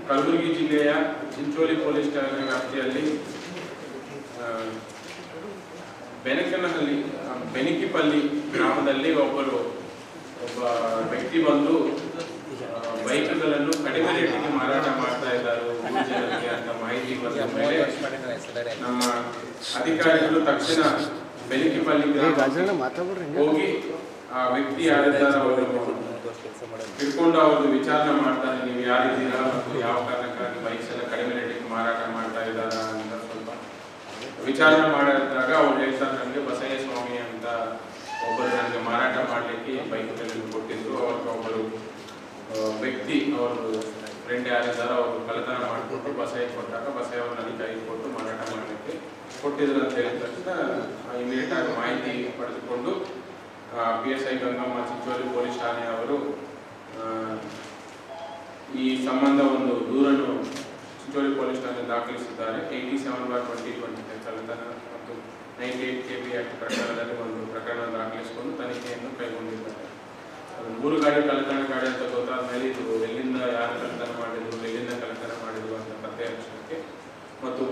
ಕಲಬುರಗಿ ಜಿಲ್ಲೆಯ ಚಿಂಚೋಳಿ ಪೊಲೀಸ್ ಠಾಣೆ ವ್ಯಾಪ್ತಿಯಲ್ಲಿ ಬೆನಕನಹಳ್ಳಿ ಬೆನಕಿಪಲ್ಲಿ ಗ್ರಾಮದಲ್ಲಿ ಒಬ್ಬ ವ್ಯಕ್ತಿ ಬಂದು ಬೈಕ್ಗಳನ್ನು ಕಡಿಮೆ ರೇಟಿಗೆ ಮಾರಾಟ ಮಾಡ್ತಾ ಇದ್ದಾರೆ ಜನರಿಗೆ ಅಂತ ಮಾಹಿತಿ ಬಂದ ಮೇಲೆ ನಮ್ಮ ಅಧಿಕಾರಿಗಳು ತಕ್ಷಣ ಬೆನಕಿಪಲ್ಲಿ ಹೋಗಿ ಆ ವ್ಯಕ್ತಿ ಯಾರಿದ್ದಾರೆ ಅವರು ಹಿಡ್ಕೊಂಡು ಅವ್ರದ್ದು ವಿಚಾರಣೆ ಮಾಡ್ತಾರೆ. ನೀವು ಯಾರಿದ್ದೀರಾ ಮತ್ತು ಯಾವ ಕಾರಣಕ್ಕಾಗಿ ಬೈಕ್ಸ್ ಎಲ್ಲ ಕಡಿಮೆ ರೇಟಿಗೆ ಮಾರಾಟ ಮಾಡ್ತಾ ಇದ್ದಾರಾ ಅಂತ ಸ್ವಲ್ಪ ವಿಚಾರಣೆ ಮಾಡಿದಾಗ ಅವ್ರು ಹೇಳ್ತಾರೆ, ನನಗೆ ಬಸಯ್ಯ ಸ್ವಾಮಿ ಅಂತ ಒಬ್ಬರು ನನಗೆ ಮಾರಾಟ ಮಾಡಲಿಕ್ಕೆ ಬೈಕ್ಗಳನ್ನು ಕೊಟ್ಟಿದ್ರು. ಅವ್ರಿಗೆ ಒಬ್ಬರು ವ್ಯಕ್ತಿ ಅವರು ಫ್ರೆಂಡ್ ಯಾರಿದ್ದಾರೋ ಅವರು ಕಳ್ಳತನ ಮಾಡಿಕೊಟ್ಟು ಬಸಯ್ಯ ಕೊಟ್ಟಾಗ ಬಸಯ್ಯ ಅವ್ರು ನನಗೆ ಕೈ ಕೊಟ್ಟು ಮಾರಾಟ ಮಾಡಲಿಕ್ಕೆ ಕೊಟ್ಟಿದ್ರು ಅಂತ ಹೇಳಿದ ತಕ್ಷಣ ಇಮಿಡಿಯೇಟ್ ಆಗಿ ಮಾಹಿತಿ ಪಡೆದುಕೊಂಡು PSI ಗಂಗಮ್ಮ ಚಿಂಚೋಳಿ ಪೊಲೀಸ್ ಠಾಣೆಯವರು ಈ ಸಂಬಂಧ ಒಂದು ದೂರನ್ನು ಚಿಂಚೋಳಿ ಪೊಲೀಸ್ ಠಾಣೆ ದಾಖಲಿಸಿದ್ದಾರೆ. 87/2020 ಕಳ್ಳತನ ಮತ್ತು 98 KB ಆಕ್ಟ್ ಪ್ರಕರಣದಲ್ಲಿ ಒಂದು ಪ್ರಕರಣ ದಾಖಲಿಸಿಕೊಂಡು ತನಿಖೆಯನ್ನು ಕೈಗೊಂಡಿದ್ದಾರೆ. 3 ಗಾಡಿ ಕಳ್ಳತನ ಗಾಡಿ ಅಂತ ಗೊತ್ತಾದ ಮೇಲೆ ಇದು ಎಲ್ಲಿಂದ ಯಾರು ಕಳ್ಳತನ ಮಾಡಿದ್ರು, ಎಲ್ಲಿಂದ ಕಳ್ಳತನ ಮಾಡಿದ್ರು ಅಂತ ಪತ್ತೆ ಹಚ್ಚಲಿಕ್ಕೆ ಮತ್ತು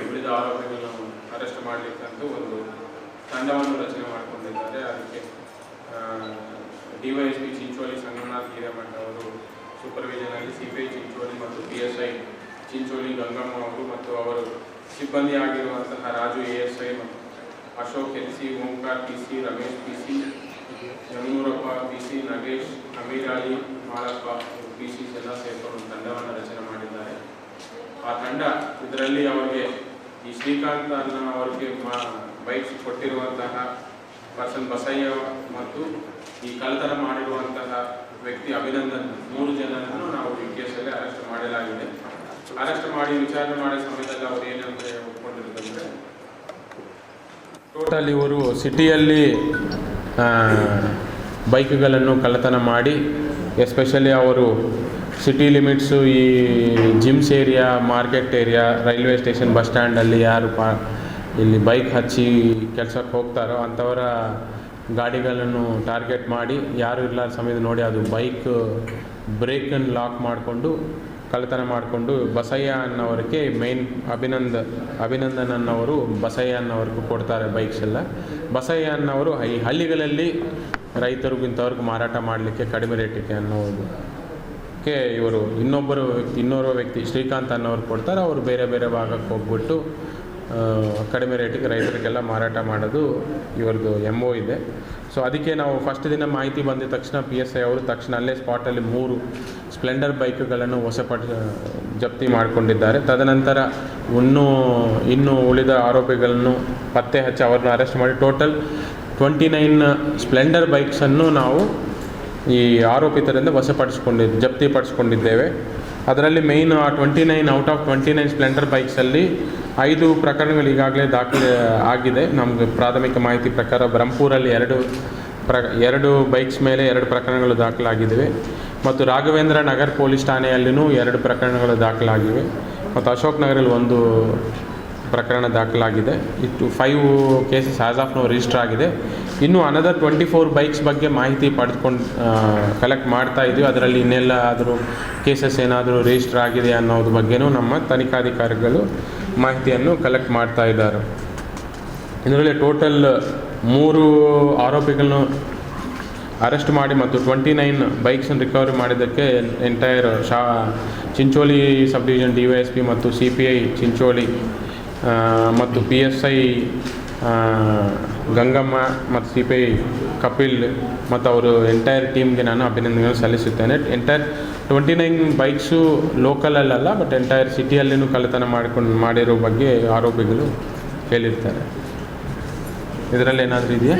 ಉಳಿದ ಆರೋಪಿಗಳನ್ನು ಅರೆಸ್ಟ್ ಮಾಡಲಿಕ್ಕಂತೂ ಒಂದು ತಂಡವನ್ನು ರಚನೆ ಮಾಡಿಕೊಂಡಿದ್ದಾರೆ. ಅದಕ್ಕೆ DYSP ಚಿಂಚೋಳಿ ಸಂಗಮನಾಥ್ ಹಿರೇಮಠ ಅವರು ಸೂಪರ್ವಿಷನಲ್ಲಿ CPI ಚಿಂಚೋಳಿ ಮತ್ತು PSI ಚಿಂಚೋಳಿ ಗಂಗಮ್ಮ ಅವರು ಮತ್ತು ಅವರು ಸಿಬ್ಬಂದಿ ಆಗಿರುವಂತಹ ರಾಜು ASI ಮತ್ತು Ashok LC, Omkar PC, Ramesh PC, Yamanurappa PC, Nagesh, Amir Ali, Malappa PC ಎಲ್ಲ ಸೇರ್ಕೊಂಡು ತಂಡವನ್ನು ರಚನೆ ಮಾಡಿದ್ದಾರೆ. ಆ ತಂಡ ಇದರಲ್ಲಿ ಅವರಿಗೆ ಈ ಶ್ರೀಕಾಂತ್ ಅವರಿಗೆ ಬೈಕ್ಸ್ ಕೊಟ್ಟಿರುವಂತಹ ಪರ್ಸನ್ ಬಸಯ್ಯ ಮತ್ತು ಈ ಕಳ್ಳತನ ಮಾಡಿರುವಂತಹ ವ್ಯಕ್ತಿ ಅಭಿನಂದನ್ 3 ಜನರನ್ನು ನಾವು ಈ ಕೇಸಲ್ಲಿ ಅರೆಸ್ಟ್ ಮಾಡಲಾಗಿದೆ. ಅರೆಸ್ಟ್ ಮಾಡಿ ವಿಚಾರಣೆ ಮಾಡೋ ಸಮಯದಲ್ಲಿ ಅವರು ಏನಂತ ಒಪ್ಕೊಂಡಿರುತ್ತಂದರೆ ಟೋಟಲ್ ಇವರು ಸಿಟಿಯಲ್ಲಿ ಬೈಕ್ಗಳನ್ನು ಕಳ್ಳತನ ಮಾಡಿ ಎಸ್ಪೆಷಲಿ ಅವರು ಸಿಟಿ ಲಿಮಿಟ್ಸು ಈ GIMS area, market area, railway station, bus ಸ್ಟ್ಯಾಂಡಲ್ಲಿ ಯಾರು ಇಲ್ಲಿ ಬೈಕ್ ಹಚ್ಚಿ ಕೆಲಸಕ್ಕೆ ಹೋಗ್ತಾರೋ ಅಂಥವರ ಗಾಡಿಗಳನ್ನು ಟಾರ್ಗೆಟ್ ಮಾಡಿ ಯಾರು ಇರಲಾರ ಸಮಯದ ನೋಡಿ ಅದು ಬೈಕ್ ಬ್ರೇಕನ್ನು ಲಾಕ್ ಮಾಡಿಕೊಂಡು ಕಳ್ಳತನ ಮಾಡಿಕೊಂಡು ಬಸಯ್ಯ ಅನ್ನೋರಿಗೆ ಮೇನ್ ಅಭಿನಂದನ್ ಅನ್ನೋರು ಬಸಯ್ಯ ಅನ್ನೋರ್ಗೂ ಕೊಡ್ತಾರೆ ಬೈಕ್ಸ್ ಎಲ್ಲ. ಬಸಯ್ಯ ಅನ್ನೋರು ಈ ಹಳ್ಳಿಗಳಲ್ಲಿ ರೈತರಿಗಿಂತವ್ರಿಗೆ ಮಾರಾಟ ಮಾಡಲಿಕ್ಕೆ ಕಡಿಮೆ ರೇಟಿಗೆ ಅನ್ನೋದಕ್ಕೆ ಇವರು ಇನ್ನೋರ್ವ ವ್ಯಕ್ತಿ ಶ್ರೀಕಾಂತ್ ಅನ್ನೋರು ಕೊಡ್ತಾರೆ. ಅವರು ಬೇರೆ ಬೇರೆ ಭಾಗಕ್ಕೆ ಹೋಗ್ಬಿಟ್ಟು ಕಡಿಮೆ ರೇಟಿಗೆ ರೈತರಿಗೆಲ್ಲ ಮಾರಾಟ ಮಾಡೋದು ಇವ್ರದ್ದು MO ಇದೆ. ಸೊ ಅದಕ್ಕೆ ನಾವು ಫಸ್ಟ್ ದಿನ ಮಾಹಿತಿ ಬಂದಿದ ತಕ್ಷಣ PSI ಅವರು ತಕ್ಷಣ ಅಲ್ಲೇ ಸ್ಪಾಟಲ್ಲಿ 3 ಸ್ಪ್ಲೆಂಡರ್ ಬೈಕ್ಗಳನ್ನು ಜಪ್ತಿ ಮಾಡಿಕೊಂಡಿದ್ದಾರೆ. ತದನಂತರ ಇನ್ನೂ ಉಳಿದ ಆರೋಪಿಗಳನ್ನು ಪತ್ತೆ ಹಚ್ಚಿ ಅವ್ರನ್ನ ಅರೆಸ್ಟ್ ಮಾಡಿ ಟೋಟಲ್ 29 ಸ್ಪ್ಲೆಂಡರ್ ಬೈಕ್ಸನ್ನು ನಾವು ಈ ಆರೋಪಿತರಿಂದ ಜಪ್ತಿ ಪಡಿಸ್ಕೊಂಡಿದ್ದೇವೆ. ಅದರಲ್ಲಿ ಮೇಯ್ನ್ 29 ಔಟ್ ಆಫ್ 29 ಸ್ಪ್ಲೆಂಡರ್ ಬೈಕ್ಸಲ್ಲಿ 5 ಪ್ರಕರಣಗಳು ಈಗಾಗಲೇ ದಾಖಲೆ ಆಗಿದೆ. ನಮಗೆ ಪ್ರಾಥಮಿಕ ಮಾಹಿತಿ ಪ್ರಕಾರ ಬ್ರಹ್ಮಪುರಲ್ಲಿ 2 ಬೈಕ್ಸ್ ಮೇಲೆ 2 ಪ್ರಕರಣಗಳು ದಾಖಲಾಗಿವೆ ಮತ್ತು ರಾಘವೇಂದ್ರ ನಗರ್ ಪೊಲೀಸ್ ಠಾಣೆಯಲ್ಲಿಯೂ 2 ಪ್ರಕರಣಗಳು ದಾಖಲಾಗಿವೆ ಮತ್ತು ಅಶೋಕ್ ನಗರಲ್ಲಿ 1 ಪ್ರಕರಣ ದಾಖಲಾಗಿದೆ. ಇಟ್ಟು 5 cases as of now register ಆಗಿದೆ. ಇನ್ನೂ ಅನದರ್ 24 ಬೈಕ್ಸ್ ಬಗ್ಗೆ ಮಾಹಿತಿ ಪಡೆದುಕೊಂಡು ಕಲೆಕ್ಟ್ ಮಾಡ್ತಾ ಇದ್ದೀವಿ. ಅದರಲ್ಲಿ ಇನ್ನೆಲ್ಲಾದರೂ ಕೇಸಸ್ ಏನಾದರೂ ರಿಜಿಸ್ಟರ್ ಆಗಿದೆ ಅನ್ನೋದ್ರ ಬಗ್ಗೆನೂ ನಮ್ಮ ತನಿಖಾಧಿಕಾರಿಗಳು ಮಾಹಿತಿಯನ್ನು ಕಲೆಕ್ಟ್ ಮಾಡ್ತಾ ಇದ್ದಾರೆ. ಇದರಲ್ಲಿ ಟೋಟಲ್ 3 ಆರೋಪಿಗಳನ್ನು ಅರೆಸ್ಟ್ ಮಾಡಿ ಮತ್ತು 29 ಬೈಕ್ಸನ್ನು ರಿಕವರಿ ಮಾಡಿದ್ದಕ್ಕೆ entire Chincholi sub division DYSP ಮತ್ತು CPI ಚಿಂಚೋಳಿ ಮತ್ತು PSI ಗಂಗಮ್ಮ ಮತ್ತು CPI ಕಪಿಲ್ ಮತ್ತು ಅವರು ಎಂಟೈರ್ ಟೀಮ್ಗೆ ನಾನು ಅಭಿನಂದನೆಗಳನ್ನು ಸಲ್ಲಿಸುತ್ತೇನೆ. ಎಂಟೈರ್ 29 ಬೈಕ್ಸು ಲೋಕಲಲ್ಲ ಬಟ್ ಎಂಟೈರ್ ಸಿಟಿಯಲ್ಲಿನೂ ಕಳ್ಳತನ ಮಾಡಿರೋ ಬಗ್ಗೆ ಆರೋಪಿಗಳು ಹೇಳಿರ್ತಾರೆ. ಇದರಲ್ಲಿ ಏನಾದರೂ ಇದೆಯಾ?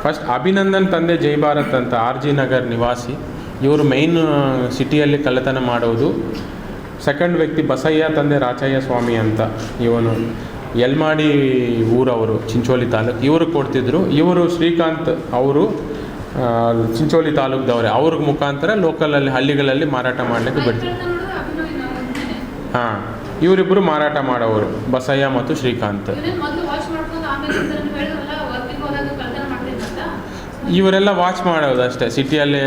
ಫಸ್ಟ್ ಅಭಿನಂದನ್ ತಂದೆ ಜೈ ಭಾರತ್ ಅಂತ RG ನಗರ್ ನಿವಾಸಿ. ಇವರು ಮೈನ್ ಸಿಟಿಯಲ್ಲಿ ಕಳ್ಳತನ ಮಾಡೋದು. ಸೆಕೆಂಡ್ ವ್ಯಕ್ತಿ ಬಸಯ್ಯ ತಂದೆ ರಾಚಯ್ಯ ಸ್ವಾಮಿ ಅಂತ, ಇವನು ಯಲ್ಮಾಡಿ ಊರವರು, ಚಿಂಚೋಳಿ ತಾಲೂಕು. ಇವರು ಕೊಡ್ತಿದ್ರು. ಇವರು ಶ್ರೀಕಾಂತ್ ಅವರು ಚಿಂಚೋಳಿ ತಾಲೂಕದವರೇ. ಅವ್ರ ಮುಖಾಂತರ ಲೋಕಲಲ್ಲಿ ಹಳ್ಳಿಗಳಲ್ಲಿ ಮಾರಾಟ ಮಾಡಲಿಕ್ಕೆ ಬಿಡ್ತಾರೆ. ಹಾಂ, ಇವರಿಬ್ಬರು ಮಾರಾಟ ಮಾಡೋರು ಬಸಯ್ಯ ಮತ್ತು ಶ್ರೀಕಾಂತ್. ಇವರೆಲ್ಲ ವಾಚ್ ಮಾಡೋದು ಅಷ್ಟೇ ಸಿಟಿಯಲ್ಲಿ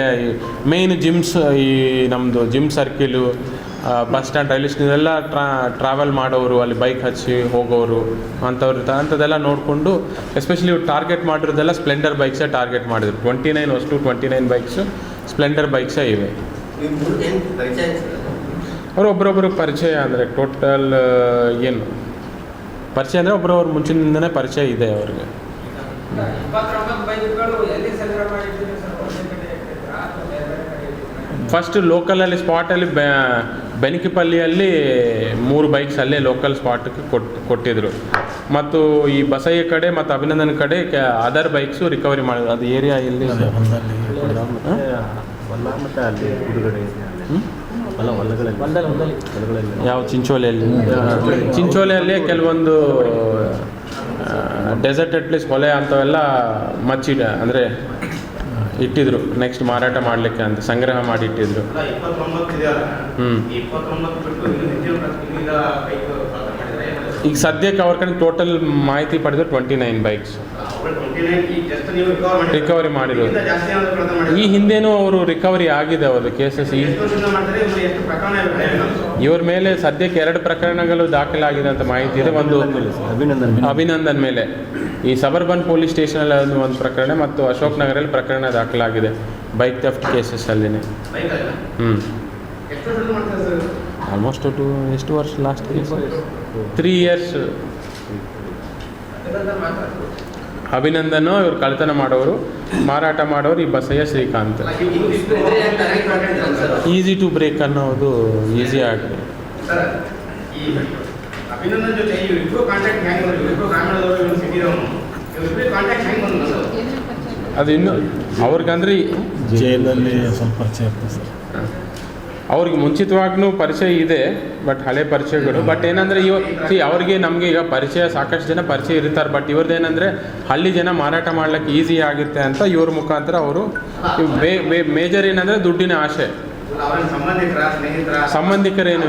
ಮೇಯ್ನ್ ಜಿಮ್ಸ್, ಈ ನಮ್ಮದು gym circle, bus stand, railway station ಇದೆಲ್ಲ ಟ್ರಾವೆಲ್ ಮಾಡೋರು, ಅಲ್ಲಿ ಬೈಕ್ ಹಚ್ಚಿ ಹೋಗೋರು ಅಂಥದ್ದೆಲ್ಲ ನೋಡಿಕೊಂಡು ಎಸ್ಪೆಷಲಿ ಇವ್ರು ಟಾರ್ಗೆಟ್ ಮಾಡಿರೋದೆಲ್ಲ ಸ್ಪ್ಲೆಂಡರ್ ಬೈಕ್ಸೇ ಟಾರ್ಗೆಟ್ ಮಾಡಿದ್ರು. 29 ಬೈಕ್ಸು ಸ್ಪ್ಲೆಂಡರ್ ಬೈಕ್ಸೇ ಇವೆ. ಅವರು ಒಬ್ರೊಬ್ಬರು ಪರಿಚಯ ಅಂದರೆ ಟೋಟಲ್ ಏನು ಪರಿಚಯ ಅಂದರೆ ಒಬ್ಬರವ್ರ ಮುಂಚಿನಿಂದನೇ ಪರಿಚಯ ಇದೆ ಅವ್ರಿಗೆ. ಫಸ್ಟ್ ಲೋಕಲಲ್ಲಿ ಸ್ಪಾಟಲ್ಲಿ ಬೆನಕಿಪಲ್ಲಿಯಲ್ಲಿ 3 ಬೈಕ್ಸ್ ಅಲ್ಲೇ ಲೋಕಲ್ ಸ್ಪಾಟ್ಗೆ ಕೊಟ್ಟಿದ್ರು. ಮತ್ತು ಈ ಬಸಯ್ಯ ಕಡೆ ಮತ್ತು ಅಭಿನಂದನ್ ಕಡೆ ಅದರ್ ಬೈಕ್ಸು ರಿಕವರಿ ಮಾಡಿದ್ರು. ಅದು ಏರಿಯಾ ಇಲ್ಲಿ ಯಾವ ಚಿಂಚೋಳಿಯಲ್ಲಿ ಕೆಲವೊಂದು ಡೆಸರ್ಟೆಡ್ ಪ್ಲೇಸ್ ಹೊಲೆ ಅಂಥವೆಲ್ಲ ಅಂದರೆ ಇಟ್ಟಿದ್ರು, ನೆಕ್ಸ್ಟ್ ಮಾರಾಟ ಮಾಡಲಿಕ್ಕೆ ಅಂತ ಸಂಗ್ರಹ ಮಾಡಿ ಇಟ್ಟಿದ್ರು. ಈಗ ಸದ್ಯಕ್ಕೆ ಅವ್ರ ಕಡೆ ಟೋಟಲ್ ಮಾಹಿತಿ ಪಡೆದು 29 ಬೈಕ್ಸ್ ರಿಕವರಿ ಮಾಡಿರೋದು. ಈ ಹಿಂದೆನೂ ಅವರು ರಿಕವರಿ ಆಗಿದೆ ಅವ್ರದ್ದು ಕೇಸಸ್. ಇವ್ರ ಮೇಲೆ ಸದ್ಯಕ್ಕೆ 2 ಪ್ರಕರಣಗಳು ದಾಖಲಾಗಿದೆ ಅಂತ ಮಾಹಿತಿ ಇದೆ. ಒಂದು ಅಭಿನಂದನ್ ಮೇಲೆ ಈ ಸಬರ್ಬನ್ ಪೊಲೀಸ್ ಸ್ಟೇಷನಲ್ಲಿ ಒಂದು ಪ್ರಕರಣ ಮತ್ತು ಅಶೋಕ್ ನಗರಲ್ಲಿ ಪ್ರಕರಣ ದಾಖಲಾಗಿದೆ ಬೈಕ್ ಥೆಫ್ಟ್ ಕೇಸಸ್ ಅಲ್ಲಿನೇ. ಆಲ್ಮೋಸ್ಟ್ ಎಷ್ಟು ವರ್ಷ ಲಾಸ್ಟ್ 3 ಇಯರ್ಸ್. ಅಭಿನಂದನ್ ಇವ್ರು ಕಳ್ತನ ಮಾಡೋರು, ಮಾರಾಟ ಮಾಡೋರು ಈ Basayya Srikanth. Easy to break ಅನ್ನೋದು ಈಸಿ ಆಗಿದೆ. ಅದು ಇನ್ನು ಅವ್ರಿಗಂದ್ರೆ ಜೈಲಲ್ಲಿ ಸ್ವಲ್ಪ ಪರಿಚಯ ಇರ್ತದೆ ಸರ್. ಅವ್ರಿಗೆ ಮುಂಚಿತವಾಗ್ಲೂ ಪರಿಚಯ ಇದೆ, ಬಟ್ ಹಳೆ ಪರಿಚಯಗಳು. ಬಟ್ ಏನಂದರೆ ಅವ್ರಿಗೆ ನಮಗೆ ಈಗ ಪರಿಚಯ ಸಾಕಷ್ಟು ಜನ ಪರಿಚಯ ಇರ್ತಾರೆ. ಬಟ್ ಇವ್ರದ್ದು ಏನಂದರೆ ಹಳ್ಳಿ ಜನ ಮಾರಾಟ ಮಾಡ್ಲಿಕ್ಕೆ ಈಸಿ ಆಗುತ್ತೆ ಅಂತ ಇವ್ರ ಮುಖಾಂತರ ಅವರು ಮೇಜರ್ ಏನಂದರೆ ದುಡ್ಡಿನ ಆಸೆ. ಸಂಬಂಧಿಕರೇನು